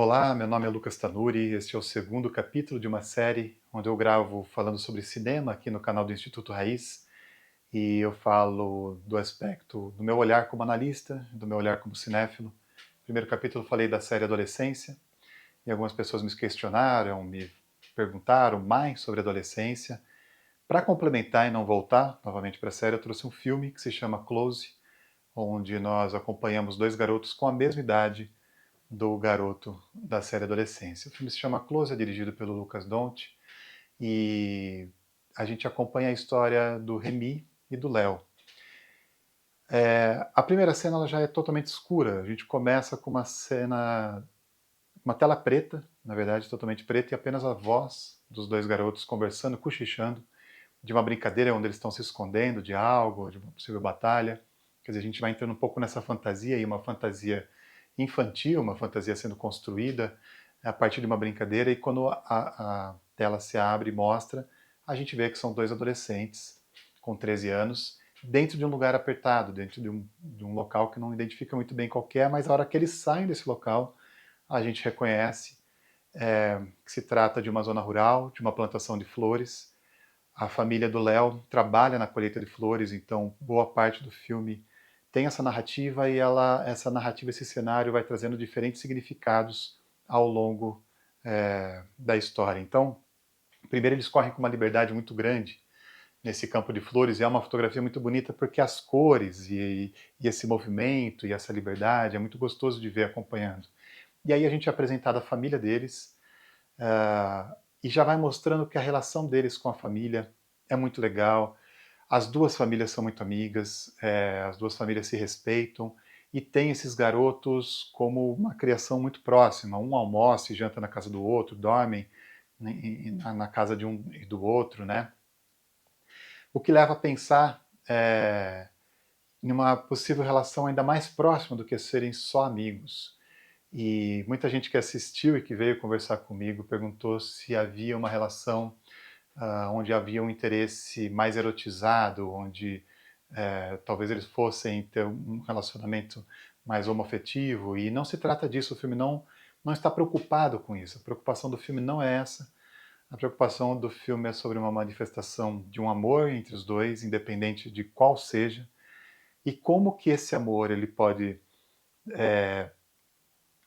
Olá, meu nome é Lucas Tanuri, este é o segundo capítulo de uma série onde eu gravo falando sobre cinema aqui no canal do Instituto Raiz e eu falo do aspecto do meu olhar como analista, do meu olhar como cinéfilo. No primeiro capítulo eu falei da série Adolescência e algumas pessoas me questionaram, me perguntaram mais sobre a adolescência. Para complementar e não voltar novamente para a série, eu trouxe um filme que se chama Close, onde nós acompanhamos dois garotos com a mesma idade do garoto da série Adolescência. O filme se chama Close, é dirigido pelo Lucas Dont, e a gente acompanha a história do Remy e do Léo. A primeira cena ela já é totalmente escura. A gente começa com uma cena, uma tela preta, na verdade, totalmente preta, e apenas a voz dos dois garotos conversando, cochichando, de uma brincadeira onde eles estão se escondendo de algo, de uma possível batalha. Quer dizer, a gente vai entrando um pouco nessa fantasia, e uma fantasia infantil, uma fantasia sendo construída a partir de uma brincadeira, e quando a tela se abre e mostra, a gente vê que são dois adolescentes com 13 anos, dentro de um lugar apertado, dentro de um local que não identifica muito bem qual que é, mas a hora que eles saem desse local, a gente reconhece que se trata de uma zona rural, de uma plantação de flores. A família do Léo trabalha na colheita de flores, então boa parte do filme tem essa narrativa, e essa narrativa, esse cenário vai trazendo diferentes significados ao longo da história. Então, primeiro eles correm com uma liberdade muito grande nesse campo de flores, e é uma fotografia muito bonita porque as cores e esse movimento e essa liberdade é muito gostoso de ver acompanhando. E aí a gente é apresentado a família deles, e já vai mostrando que a relação deles com a família é muito legal. As duas famílias são muito amigas, as duas famílias se respeitam, e tem esses garotos como uma criação muito próxima. Um almoça e janta na casa do outro, dormem na casa de um e do outro, né? O que leva a pensar em uma possível relação ainda mais próxima do que serem só amigos. E muita gente que assistiu e que veio conversar comigo perguntou se havia uma relação onde havia um interesse mais erotizado, onde talvez eles fossem ter um relacionamento mais homoafetivo, e não se trata disso. O filme não está preocupado com isso. A preocupação do filme não é essa. A preocupação do filme é sobre uma manifestação de um amor entre os dois, independente de qual seja, e como que esse amor ele pode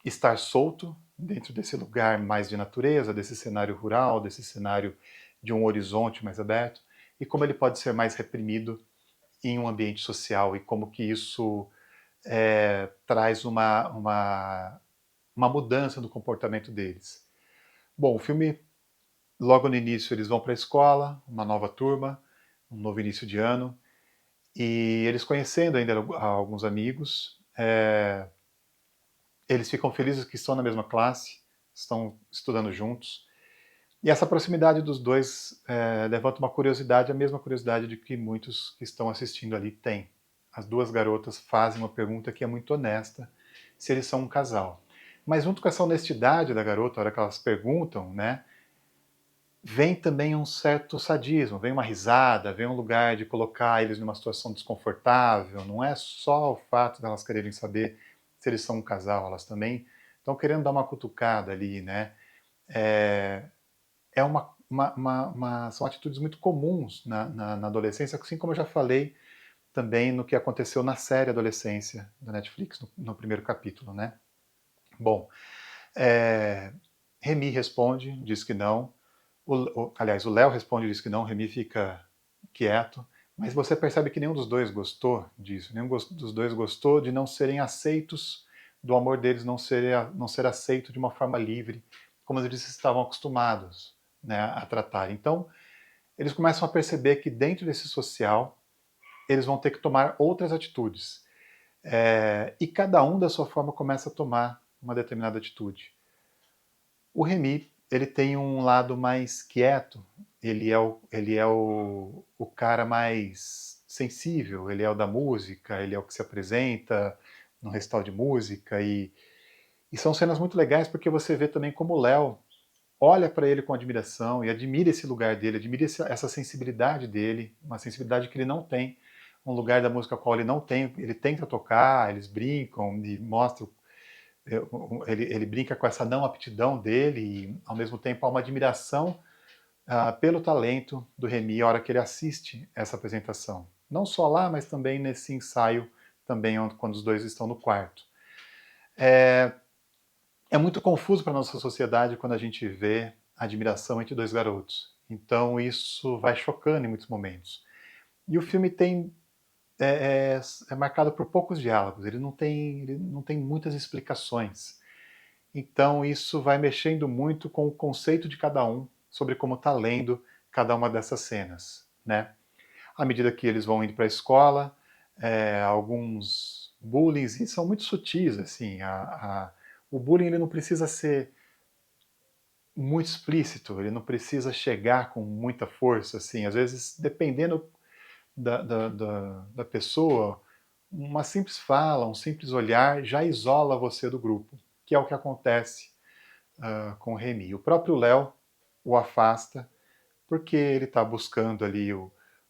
estar solto dentro desse lugar mais de natureza, desse cenário rural, desse cenário de um horizonte mais aberto, e como ele pode ser mais reprimido em um ambiente social, e como que isso traz uma mudança no comportamento deles. Bom, o filme, logo no início, eles vão para a escola, uma nova turma, um novo início de ano, e eles conhecendo ainda alguns amigos, eles ficam felizes que estão na mesma classe, estão estudando juntos, e essa proximidade dos dois levanta uma curiosidade, a mesma curiosidade de que muitos que estão assistindo ali têm. As duas garotas fazem uma pergunta que é muito honesta, se eles são um casal. Mas junto com essa honestidade da garota, a hora que elas perguntam, né, vem também um certo sadismo, vem uma risada, vem um lugar de colocar eles numa situação desconfortável. Não é só o fato de elas quererem saber se eles são um casal, elas também estão querendo dar uma cutucada ali, né? É, são atitudes muito comuns na adolescência, assim como eu já falei também no que aconteceu na série Adolescência da Netflix, no primeiro capítulo, né? Bom, Remy responde, diz que não. Aliás, o Léo responde, diz que não. Remy fica quieto. Mas você percebe que nenhum dos dois gostou disso. Nenhum dos dois gostou de não serem aceitos, do amor deles não ser aceito de uma forma livre, como eles estavam acostumados, né, a tratar. Então, eles começam a perceber que dentro desse social, eles vão ter que tomar outras atitudes. E cada um da sua forma começa a tomar uma determinada atitude. O Remy, ele tem um lado mais quieto, ele é o cara mais sensível, ele é o da música, ele é o que se apresenta no recital de música, e são cenas muito legais porque você vê também como o Léo olha para ele com admiração e admira esse lugar dele, admira essa sensibilidade dele, uma sensibilidade que ele não tem, um lugar da música qual ele não tem, ele tenta tocar, eles brincam e mostram Ele brinca com essa não aptidão dele e, ao mesmo tempo, há uma admiração pelo talento do Remy a hora que ele assiste essa apresentação. Não só lá, mas também nesse ensaio, também quando os dois estão no quarto. É muito confuso para a nossa sociedade quando a gente vê a admiração entre dois garotos. Então isso vai chocando em muitos momentos. E o filme é marcado por poucos diálogos, ele não tem muitas explicações. Então isso vai mexendo muito com o conceito de cada um sobre como está lendo cada uma dessas cenas, né? À medida que eles vão indo para a escola, alguns bullying são muito sutis, assim. O bullying ele não precisa ser muito explícito, ele não precisa chegar com muita força, assim. Às vezes, dependendo da pessoa, uma simples fala, um simples olhar já isola você do grupo, que é o que acontece com o Remy. O próprio Léo o afasta porque ele está buscando ali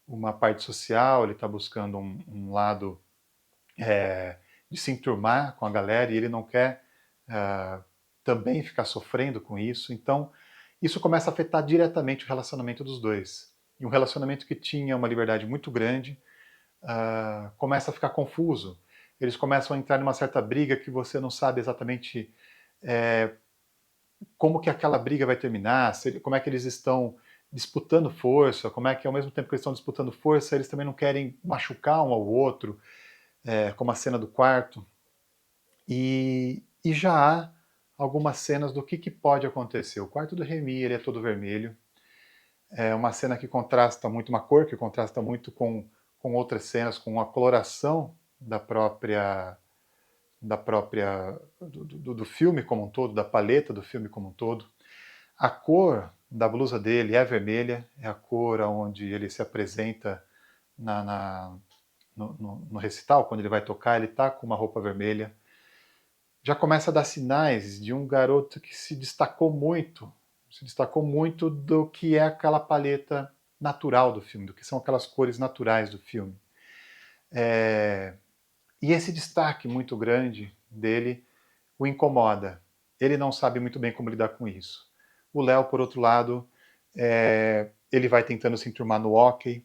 uma parte social, ele está buscando um lado de se enturmar com a galera e ele não quer também ficar sofrendo com isso. Então, isso começa a afetar diretamente o relacionamento dos dois. E um relacionamento que tinha uma liberdade muito grande começa a ficar confuso. Eles começam a entrar numa certa briga que você não sabe exatamente como que aquela briga vai terminar, como é que eles estão disputando força, como é que ao mesmo tempo que eles estão disputando força, eles também não querem machucar um ao outro, como a cena do quarto. E já há algumas cenas do que pode acontecer. O quarto do Remy ele é todo vermelho, é uma cena que contrasta muito, uma cor que contrasta muito com outras cenas, com a coloração do filme como um todo, da paleta do filme como um todo. A cor da blusa dele é vermelha, é a cor onde ele se apresenta no recital, quando ele vai tocar, ele está com uma roupa vermelha. Já começa a dar sinais de um garoto que se destacou muito do que é aquela paleta natural do filme, do que são aquelas cores naturais do filme. E esse destaque muito grande dele o incomoda. Ele não sabe muito bem como lidar com isso. O Léo, por outro lado, ele vai tentando se enturmar no hóquei,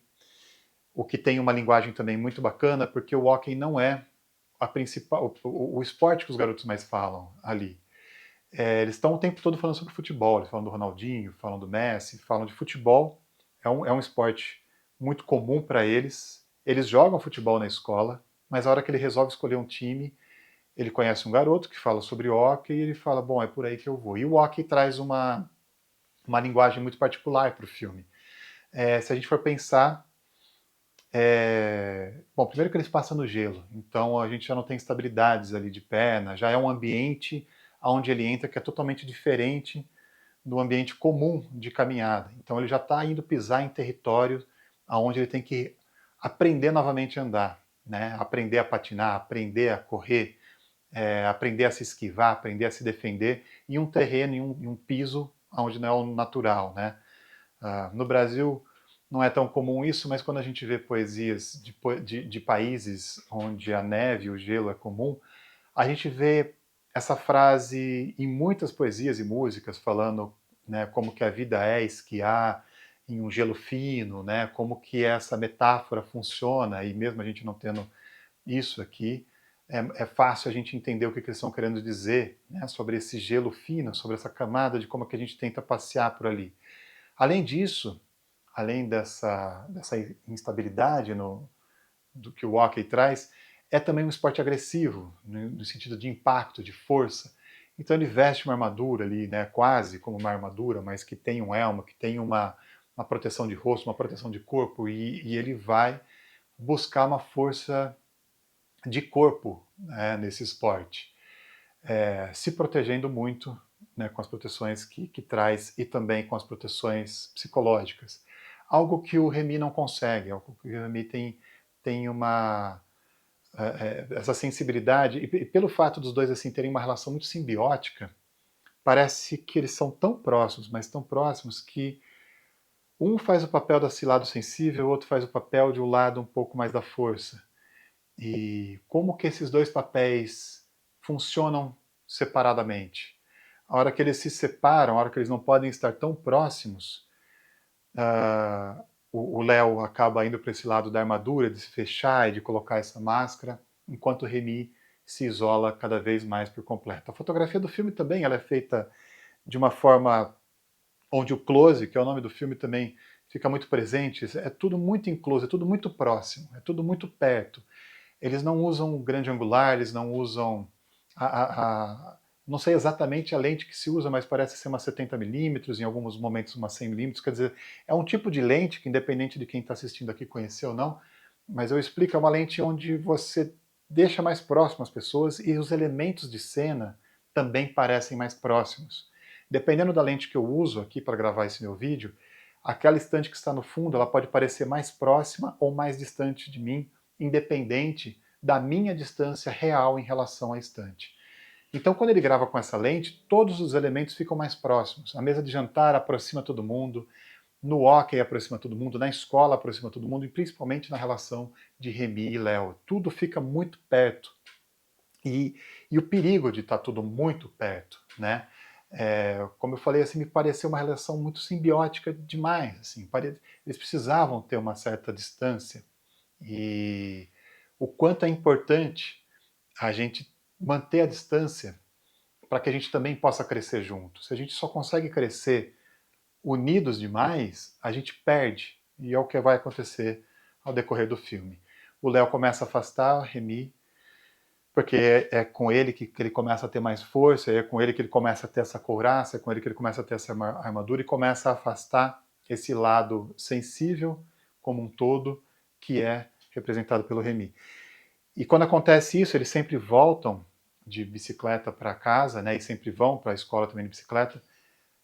o que tem uma linguagem também muito bacana, porque o hóquei não é a principal, o esporte que os garotos mais falam ali. Eles estão o tempo todo falando sobre futebol, eles falam do Ronaldinho, falam do Messi, falam de futebol. É um esporte muito comum para eles. Eles jogam futebol na escola, mas a hora que ele resolve escolher um time, ele conhece um garoto que fala sobre hockey e ele fala, bom, é por aí que eu vou. E o hockey traz uma linguagem muito particular para o filme. Se a gente for pensar, bom, primeiro que eles passam no gelo, então a gente já não tem estabilidades ali de perna, já é um ambiente onde ele entra que é totalmente diferente do ambiente comum de caminhada. Então ele já está indo pisar em território onde ele tem que aprender novamente a andar, né? Aprender a patinar, aprender a correr, aprender a se esquivar, aprender a se defender em um terreno, em um piso onde não é o natural, né? No Brasil não é tão comum isso, mas quando a gente vê poesias de países onde a neve e o gelo é comum, a gente vê essa frase em muitas poesias e músicas falando, né, como que a vida é esquiar em um gelo fino, né, como que essa metáfora funciona, e mesmo a gente não tendo isso aqui, é fácil a gente entender o que eles estão querendo dizer, né, sobre esse gelo fino, sobre essa camada de como que a gente tenta passear por ali. Além disso, além dessa instabilidade do que o hockey traz, é também um esporte agressivo, no sentido de impacto, de força. Então ele veste uma armadura ali, né, quase como uma armadura, mas que tem um elmo, que tem uma proteção de rosto, uma proteção de corpo, e ele vai buscar uma força de corpo, né, nesse esporte, se protegendo muito, né, com as proteções que traz e também com as proteções psicológicas. Algo que o Remy não consegue, algo que o Remy tem essa sensibilidade, e pelo fato dos dois assim terem uma relação muito simbiótica, parece que eles são tão próximos, mas tão próximos que um faz o papel desse lado sensível, o outro faz o papel de um lado um pouco mais da força. E como que esses dois papéis funcionam separadamente. A hora que eles se separam, a hora que eles não podem estar tão próximos, o Léo acaba indo para esse lado da armadura, de se fechar e de colocar essa máscara, enquanto o Remy se isola cada vez mais por completo. A fotografia do filme também ela é feita de uma forma onde o close, que é o nome do filme também, fica muito presente. É tudo muito em close, é tudo muito próximo, é tudo muito perto. Eles não usam grande angular, eles não usam não sei exatamente a lente que se usa, mas parece ser uma 70mm, em alguns momentos uma 100mm, quer dizer, é um tipo de lente que, independente de quem está assistindo aqui conhecer ou não, mas eu explico, é uma lente onde você deixa mais próximo as pessoas e os elementos de cena também parecem mais próximos. Dependendo da lente que eu uso aqui para gravar esse meu vídeo, aquela estante que está no fundo, ela pode parecer mais próxima ou mais distante de mim, independente da minha distância real em relação à estante. Então, quando ele grava com essa lente, todos os elementos ficam mais próximos. A mesa de jantar aproxima todo mundo, no hóquei aproxima todo mundo, na escola aproxima todo mundo, e principalmente na relação de Remy e Léo. Tudo fica muito perto. E o perigo de estar tudo muito perto, né? Como eu falei, assim, me pareceu uma relação muito simbiótica demais. Assim, eles precisavam ter uma certa distância. E o quanto é importante a gente manter a distância para que a gente também possa crescer junto. Se a gente só consegue crescer unidos demais, a gente perde. E é o que vai acontecer ao decorrer do filme. O Léo começa a afastar a Remy, porque é com ele que ele começa a ter mais força, é com ele que ele começa a ter essa couraça, é com ele que ele começa a ter essa armadura e começa a afastar esse lado sensível como um todo, que é representado pelo Remy. E quando acontece isso, eles sempre voltam de bicicleta para casa, né, e sempre vão para a escola também de bicicleta.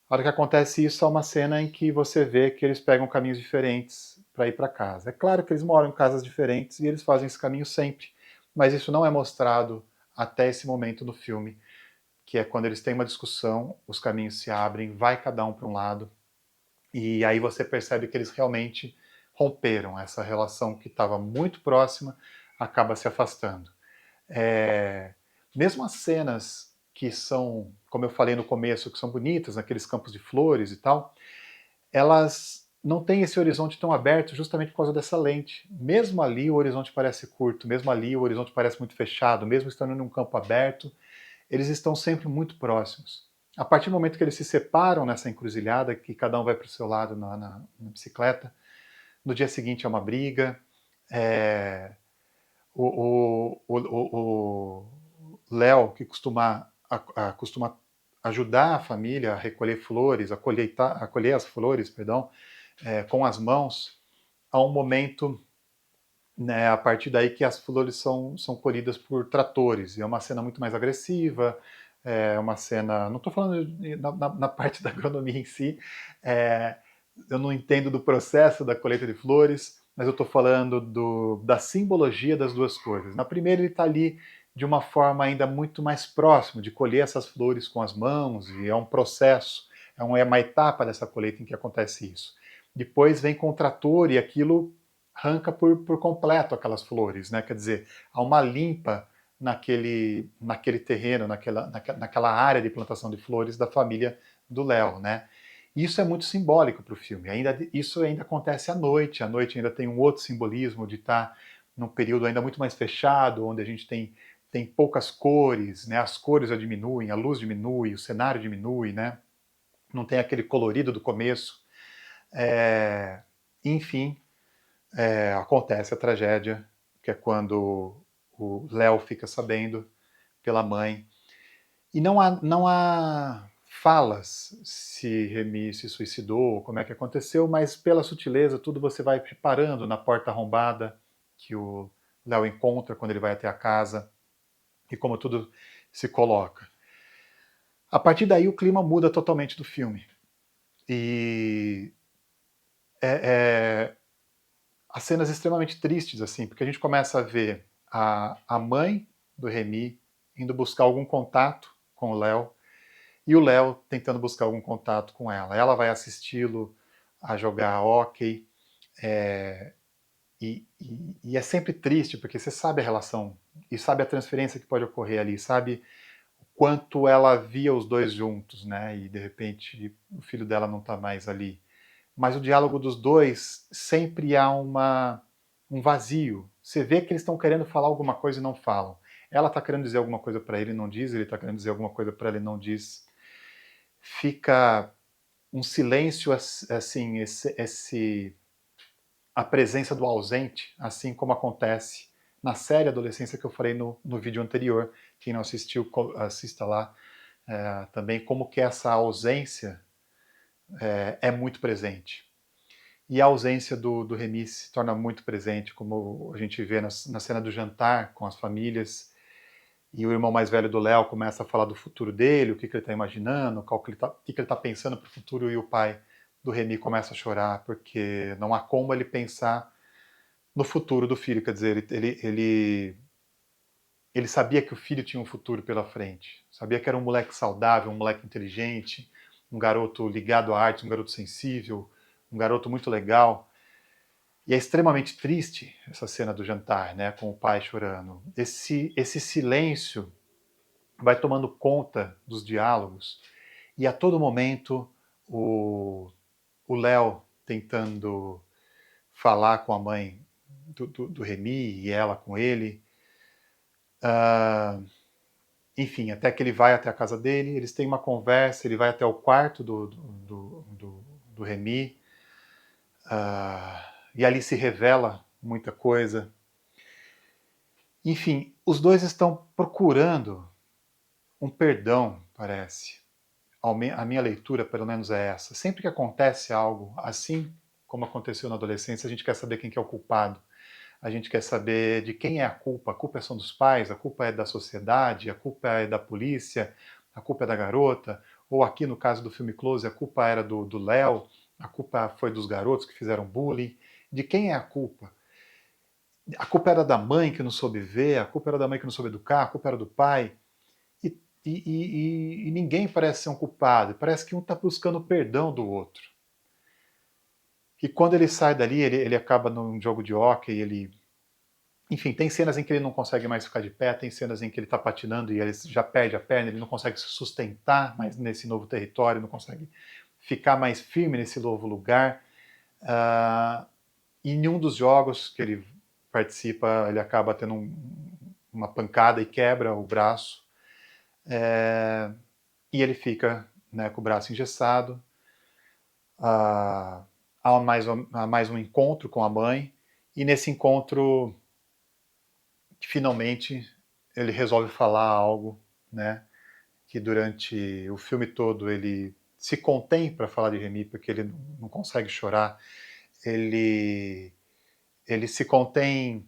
A hora que acontece isso, é uma cena em que você vê que eles pegam caminhos diferentes para ir para casa. É claro que eles moram em casas diferentes e eles fazem esse caminho sempre, mas isso não é mostrado até esse momento no filme, que é quando eles têm uma discussão, os caminhos se abrem, vai cada um para um lado, e aí você percebe que eles realmente romperam essa relação que estava muito próxima, acaba se afastando. Mesmo as cenas que são, como eu falei no começo, que são bonitas, naqueles campos de flores e tal, elas não têm esse horizonte tão aberto justamente por causa dessa lente. Mesmo ali o horizonte parece curto, mesmo ali o horizonte parece muito fechado, mesmo estando em um campo aberto, eles estão sempre muito próximos. A partir do momento que eles se separam nessa encruzilhada, que cada um vai para o seu lado na bicicleta, no dia seguinte é uma briga, o Léo, que costuma ajudar a família a recolher flores, a colher as flores, perdão, com as mãos, há um momento, né, a partir daí que as flores são colhidas por tratores, e é uma cena muito mais agressiva, é uma cena, não estou falando na parte da agronomia em si, é, eu não entendo do processo da colheita de flores, mas eu estou falando da simbologia das duas coisas. Na primeira ele está ali de uma forma ainda muito mais próxima, de colher essas flores com as mãos, e é um processo, é uma etapa dessa colheita em que acontece isso. Depois vem com o trator e aquilo arranca por completo aquelas flores, né? Quer dizer, há uma limpa naquele terreno, naquela área de plantação de flores da família do Léo, né? Isso é muito simbólico para o filme. Isso ainda acontece à noite ainda tem um outro simbolismo de estar num período ainda muito mais fechado, onde a gente tem poucas cores, né? As cores já diminuem, a luz diminui, o cenário diminui, né? Não tem aquele colorido do começo. Enfim, acontece a tragédia, que é quando o Léo fica sabendo pela mãe. E não há falas se Remy se suicidou, como é que aconteceu, mas pela sutileza, tudo você vai reparando na porta arrombada que o Léo encontra quando ele vai até a casa e como tudo se coloca. A partir daí o clima muda totalmente do filme. E as cenas extremamente tristes, assim, porque a gente começa a ver a mãe do Remy indo buscar algum contato com o Léo, e o Léo tentando buscar algum contato com ela. Ela vai assisti-lo a jogar hóquei, e é sempre triste, porque você sabe a relação, e sabe a transferência que pode ocorrer ali, sabe quanto ela via os dois juntos, né? E de repente o filho dela não está mais ali. Mas o diálogo dos dois sempre há um vazio. Você vê que eles estão querendo falar alguma coisa e não falam. Ela está querendo dizer alguma coisa para ele e não diz, ele está querendo dizer alguma coisa para ela e não diz. Fica um silêncio assim, a presença do ausente, assim como acontece na série Adolescência que eu falei no vídeo anterior. Quem não assistiu, assista lá também, como que essa ausência é muito presente. E a ausência do Remy se torna muito presente, como a gente vê na cena do jantar com as famílias, e o irmão mais velho do Léo começa a falar do futuro dele, o que ele está imaginando, o que ele está pensando para o futuro, e o pai do Remy começa a chorar, porque não há como ele pensar no futuro do filho. Quer dizer, ele sabia que o filho tinha um futuro pela frente, sabia que era um moleque saudável, um moleque inteligente, um garoto ligado à arte, um garoto sensível, um garoto muito legal. E é extremamente triste essa cena do jantar, né, com o pai chorando. Esse silêncio vai tomando conta dos diálogos, e a todo momento o Léo tentando falar com a mãe do Remy e ela com ele. Enfim, até que ele vai até a casa dele, eles têm uma conversa, ele vai até o quarto do Remy, e ali se revela muita coisa. Enfim, os dois estão procurando um perdão, parece. A minha leitura, pelo menos, é essa. Sempre que acontece algo assim como aconteceu na adolescência, a gente quer saber quem que é o culpado. A gente quer saber de quem é a culpa. A culpa são dos pais, a culpa é da sociedade, a culpa é da polícia, a culpa é da garota. Ou aqui no caso do filme Close, a culpa era do Léo, a culpa foi dos garotos que fizeram bullying. De quem é a culpa? A culpa era da mãe que não soube ver, a culpa era da mãe que não soube educar, a culpa era do pai. E ninguém parece ser um culpado. Parece que um está buscando perdão do outro. E quando ele sai dali, ele acaba num jogo de hóquei, enfim, tem cenas em que ele não consegue mais ficar de pé, tem cenas em que ele está patinando e ele já perde a perna, ele não consegue se sustentar mais nesse novo território, não consegue ficar mais firme nesse novo lugar. E em um dos jogos que ele participa, ele acaba tendo uma pancada e quebra o braço. E ele fica, né, com o braço engessado. Há mais um encontro com a mãe, e nesse encontro, finalmente, ele resolve falar algo, né, que durante o filme todo ele se contém para falar de Remy, porque ele não consegue chorar, ele se contém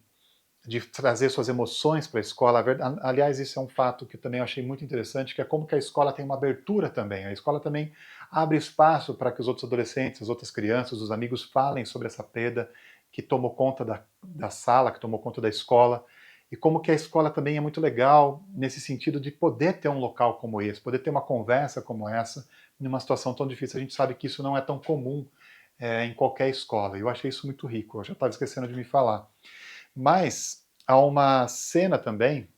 de trazer suas emoções para a escola. Aliás, isso é um fato que também eu achei muito interessante, que é como que a escola tem uma abertura também. A escola também abre espaço para que os outros adolescentes, as outras crianças, os amigos falem sobre essa perda que tomou conta da sala, que tomou conta da escola. E como que a escola também é muito legal nesse sentido de poder ter um local como esse, poder ter uma conversa como essa, numa situação tão difícil. A gente sabe que isso não é tão comum em qualquer escola. Eu achei isso muito rico. Eu já estava esquecendo de me falar. Mas há uma cena também,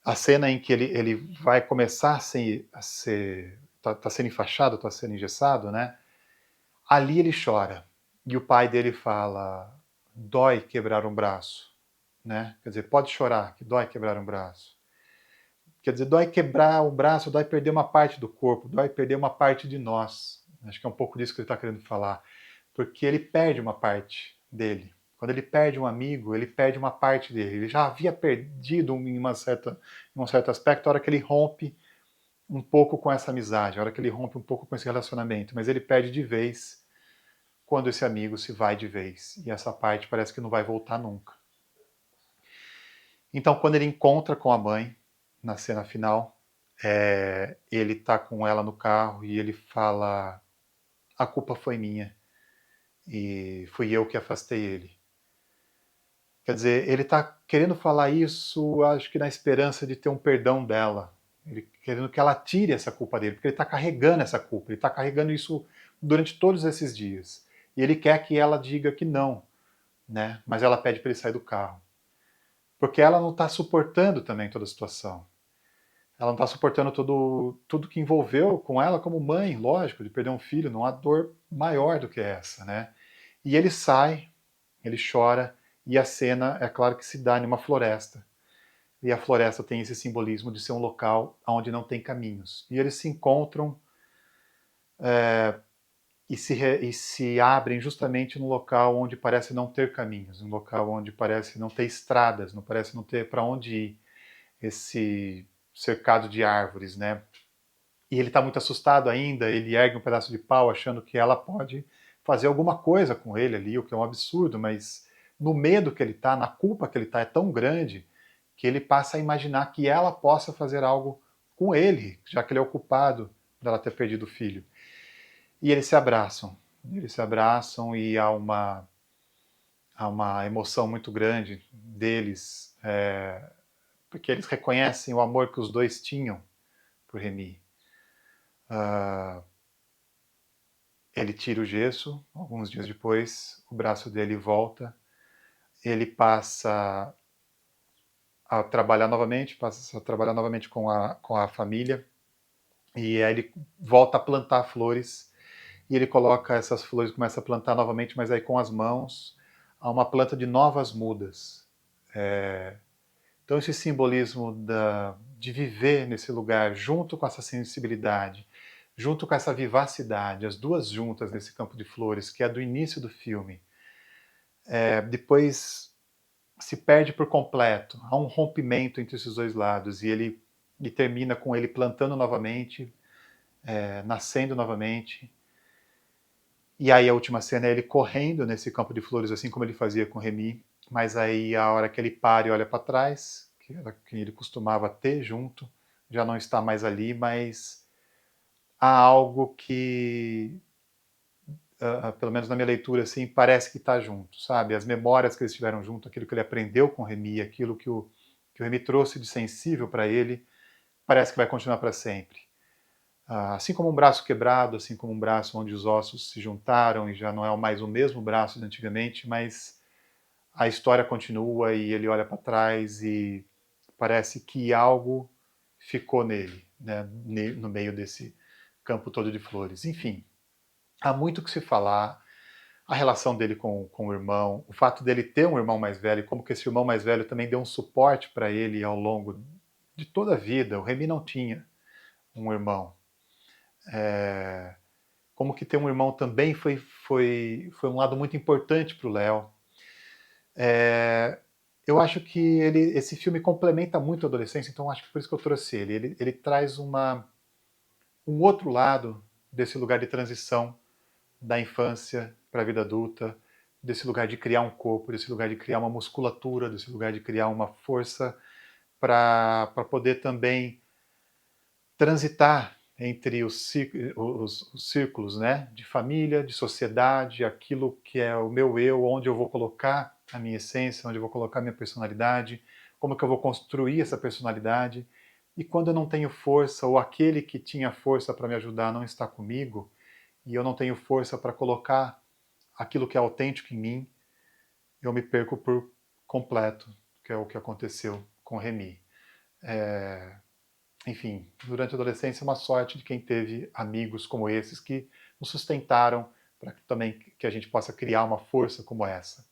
a cena em que ele vai começar a ser tá sendo enfaixado, tá sendo engessado, né? Ali ele chora. E o pai dele fala, dói quebrar um braço, né? Quer dizer, pode chorar, que dói quebrar um braço. Quer dizer, dói quebrar o braço, dói perder uma parte do corpo, dói perder uma parte de nós. Acho que é um pouco disso que ele está querendo falar. Porque ele perde uma parte dele. Quando ele perde um amigo, ele perde uma parte dele. Ele já havia perdido em um certo aspecto a hora que ele rompe um pouco com essa amizade, a hora que ele rompe um pouco com esse relacionamento. Mas ele perde de vez quando esse amigo se vai de vez. E essa parte parece que não vai voltar nunca. Então, quando ele encontra com a mãe, na cena final, ele está com ela no carro e ele fala: a culpa foi minha e fui eu que afastei ele. Quer dizer, ele está querendo falar isso, acho que na esperança de ter um perdão dela. Ele querendo que ela tire essa culpa dele, porque ele está carregando essa culpa, ele está carregando isso durante todos esses dias. E ele quer que ela diga que não, né? Mas ela pede para ele sair do carro. porque ela não está suportando também toda a situação. Ela não está suportando tudo que envolveu com ela como mãe, lógico, de perder um filho, não há dor maior do que essa, né? E ele sai, ele chora, e a cena, é claro que se dá em uma floresta. E a floresta tem esse simbolismo de ser um local onde não tem caminhos. E eles se encontram e se abrem justamente no local onde parece não ter caminhos, um local onde parece não ter estradas, não parece não ter para onde ir, esse cercado de árvores, né? E ele está muito assustado ainda, ele ergue um pedaço de pau achando que ela pode fazer alguma coisa com ele ali, o que é um absurdo, mas no medo que ele está, na culpa que ele está é tão grande que ele passa a imaginar que ela possa fazer algo com ele, já que ele é o culpado dela ter perdido o filho. E eles se abraçam e há uma emoção muito grande deles, porque eles reconhecem o amor que os dois tinham por Remy. Ele tira o gesso, alguns dias depois, o braço dele volta, ele passa a trabalhar novamente, com a família, e aí ele volta a plantar flores, e ele coloca essas flores, começa a plantar novamente, mas aí com as mãos, a uma planta de novas mudas. Então esse simbolismo de viver nesse lugar, junto com essa sensibilidade, junto com essa vivacidade, as duas juntas nesse campo de flores, que é do início do filme, depois se perde por completo. Há um rompimento entre esses dois lados e termina com ele plantando novamente, nascendo novamente. E aí a última cena é ele correndo nesse campo de flores, assim como ele fazia com Remy. Mas aí a hora que ele para e olha para trás, que era quem ele costumava ter junto, já não está mais ali, mas há algo que pelo menos na minha leitura, assim, parece que está junto, sabe? As memórias que eles tiveram junto, aquilo que ele aprendeu com o Remy, aquilo que o Remy trouxe de sensível para ele, parece que vai continuar para sempre. Assim como um braço quebrado, assim como um braço onde os ossos se juntaram e já não é mais o mesmo braço de antigamente, mas a história continua e ele olha para trás e parece que algo ficou nele, né, no meio desse campo todo de flores. Enfim, há muito o que se falar. A relação dele com o irmão, o fato dele ter um irmão mais velho, como que esse irmão mais velho também deu um suporte para ele ao longo de toda a vida. O Remy não tinha um irmão. Como que ter um irmão também foi um lado muito importante para o Léo. Eu acho que esse filme complementa muito a adolescência, então acho que por isso que eu trouxe ele. Ele traz um outro lado desse lugar de transição da infância para a vida adulta, desse lugar de criar um corpo, desse lugar de criar uma musculatura, desse lugar de criar uma força para poder também transitar entre os círculos, né, de família, de sociedade, aquilo que é o meu eu, onde eu vou colocar a minha essência, onde eu vou colocar a minha personalidade, como que eu vou construir essa personalidade. E quando eu não tenho força, ou aquele que tinha força para me ajudar não está comigo, e eu não tenho força para colocar aquilo que é autêntico em mim, eu me perco por completo, que é o que aconteceu com Remy. Enfim, durante a adolescência, uma sorte de quem teve amigos como esses que nos sustentaram para que também que a gente possa criar uma força como essa.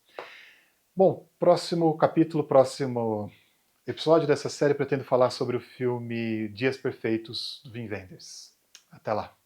Bom, próximo capítulo, próximo episódio dessa série, pretendo falar sobre o filme Dias Perfeitos, do Wim Wenders. Até lá!